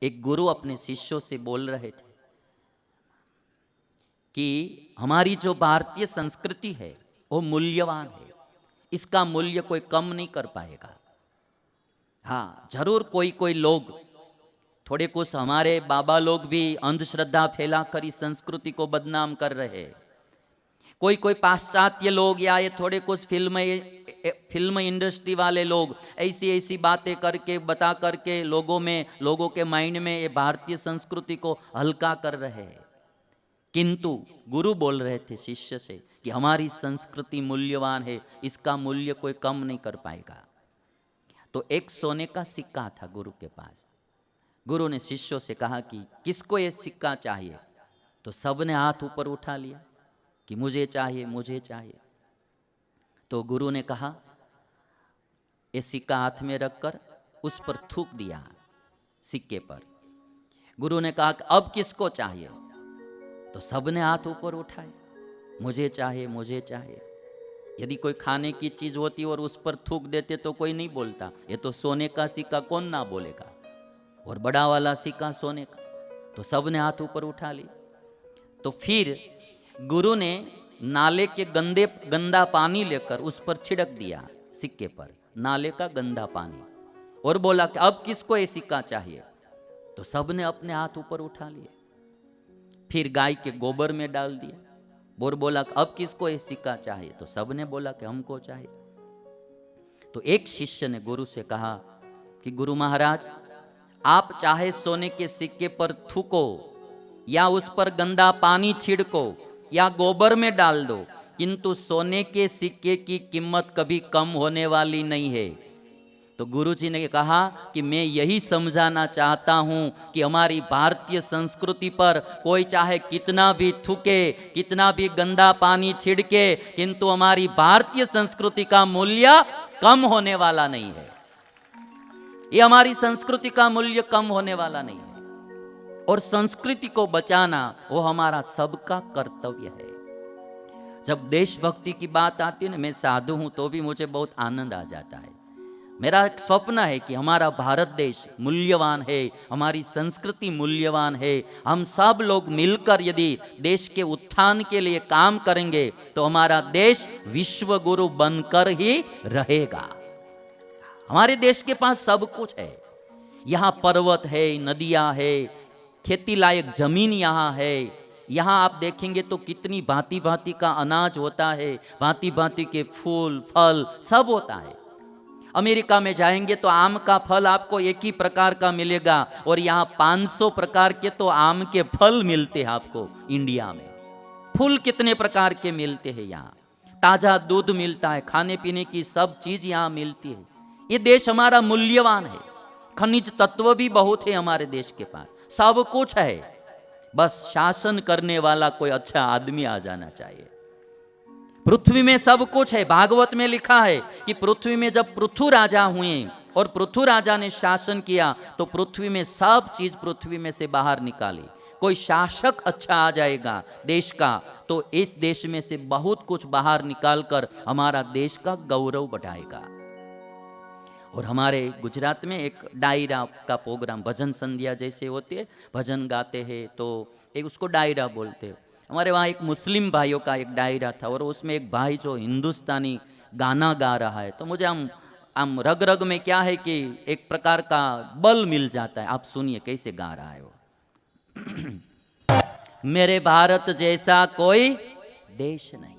एक गुरु अपने शिष्यों से बोल रहे थे कि हमारी जो भारतीय संस्कृति है वो मूल्यवान है, इसका मूल्य कोई कम नहीं कर पाएगा। हाँ, जरूर कोई कोई लोग, थोड़े कुछ हमारे बाबा लोग भी अंधश्रद्धा फैलाकर इस संस्कृति को बदनाम कर रहे हैं। कोई कोई पाश्चात्य लोग या ये थोड़े कुछ फिल्म इंडस्ट्री वाले लोग ऐसी ऐसी बातें करके बता करके लोगों के माइंड में ये भारतीय संस्कृति को हल्का कर रहे हैं। किंतु गुरु बोल रहे थे शिष्य से कि हमारी संस्कृति मूल्यवान है, इसका मूल्य कोई कम नहीं कर पाएगा। तो एक सोने का सिक्का था गुरु के पास। गुरु ने शिष्यों से कहा कि किसको ये सिक्का चाहिए? तो सबने हाथ ऊपर उठा लिया कि मुझे चाहिए, मुझे चाहिए। तो गुरु ने कहा, ये सिक्का हाथ में रखकर उस पर थूक दिया सिक्के पर। गुरु ने कहा कि अब किसको चाहिए? तो सबने हाथ ऊपर उठाए, मुझे चाहिए, मुझे चाहिए। यदि कोई खाने की चीज होती और उस पर थूक देते तो कोई नहीं बोलता, ये तो सोने का सिक्का, कौन ना बोलेगा, और बड़ा वाला सिक्का सोने का। तो सबने हाथ ऊपर उठा लिए। तो फिर गुरु ने नाले के गंदा पानी लेकर उस पर छिड़क दिया सिक्के पर, नाले का गंदा पानी, और बोला कि अब किसको ये सिक्का चाहिए? तो सबने अपने हाथ ऊपर उठा लिए। फिर गाय के गोबर में डाल दिया और बोला कि अब किसको ये सिक्का चाहिए? तो सबने बोला कि हमको चाहिए। तो एक शिष्य ने गुरु से कहा कि गुरु महाराज, आप चाहे सोने के सिक्के पर थूको या उस पर गंदा पानी छिड़को या गोबर में डाल दो, किंतु सोने के सिक्के की कीमत कभी कम होने वाली नहीं है। तो गुरुजी ने कहा कि मैं यही समझाना चाहता हूं कि हमारी भारतीय संस्कृति पर कोई चाहे कितना भी थूके, कितना भी गंदा पानी छिड़के, किंतु हमारी भारतीय संस्कृति का मूल्य कम होने वाला नहीं है। ये हमारी संस्कृति का मूल्य कम होने वाला नहीं है, और संस्कृति को बचाना वो हमारा सबका कर्तव्य है। जब देशभक्ति की बात आती है ना, मैं साधु हूं तो भी मुझे बहुत आनंद आ जाता है। मेरा एक स्वप्न है कि हमारा भारत देश मूल्यवान है, हमारी संस्कृति मूल्यवान है। हम सब लोग मिलकर यदि देश के उत्थान के लिए काम करेंगे तो हमारा देश विश्व गुरु बनकर ही रहेगा। हमारे देश के पास सब कुछ है, यहाँ पर्वत है, नदियाँ है, खेती लायक जमीन यहाँ है। यहाँ आप देखेंगे तो कितनी भांति भांति का अनाज होता है, भांति भांति के फूल फल सब होता है। अमेरिका में जाएंगे तो आम का फल आपको एक ही प्रकार का मिलेगा, और यहाँ 500 प्रकार के तो आम के फल मिलते हैं आपको। इंडिया में फूल कितने प्रकार के मिलते हैं, यहाँ ताजा दूध मिलता है, खाने पीने की सब चीज यहाँ मिलती है। ये देश हमारा मूल्यवान है, खनिज तत्व भी बहुत है हमारे देश के पास, सब कुछ है। बस शासन करने वाला कोई अच्छा आदमी आ जाना चाहिए। पृथ्वी में सब कुछ है। भागवत में लिखा है कि पृथ्वी में जब पृथु राजा हुए और पृथु राजा ने शासन किया तो पृथ्वी में सब चीज पृथ्वी में से बाहर निकाली। कोई शासक अच्छा आ जाएगा देश का तो इस देश में से बहुत कुछ बाहर निकालकर हमारा देश का गौरव बढ़ाएगा। और हमारे गुजरात में एक डायरा का प्रोग्राम, भजन संध्या जैसे होती है, भजन गाते हैं तो एक उसको डायरा बोलते हैं। हमारे वहाँ एक मुस्लिम भाइयों का एक डायरा था और उसमें एक भाई जो हिंदुस्तानी गाना गा रहा है, तो मुझे हम रग रग में क्या है कि एक प्रकार का बल मिल जाता है। आप सुनिए कैसे गा रहा है वो। मेरे भारत जैसा कोई देश नहीं,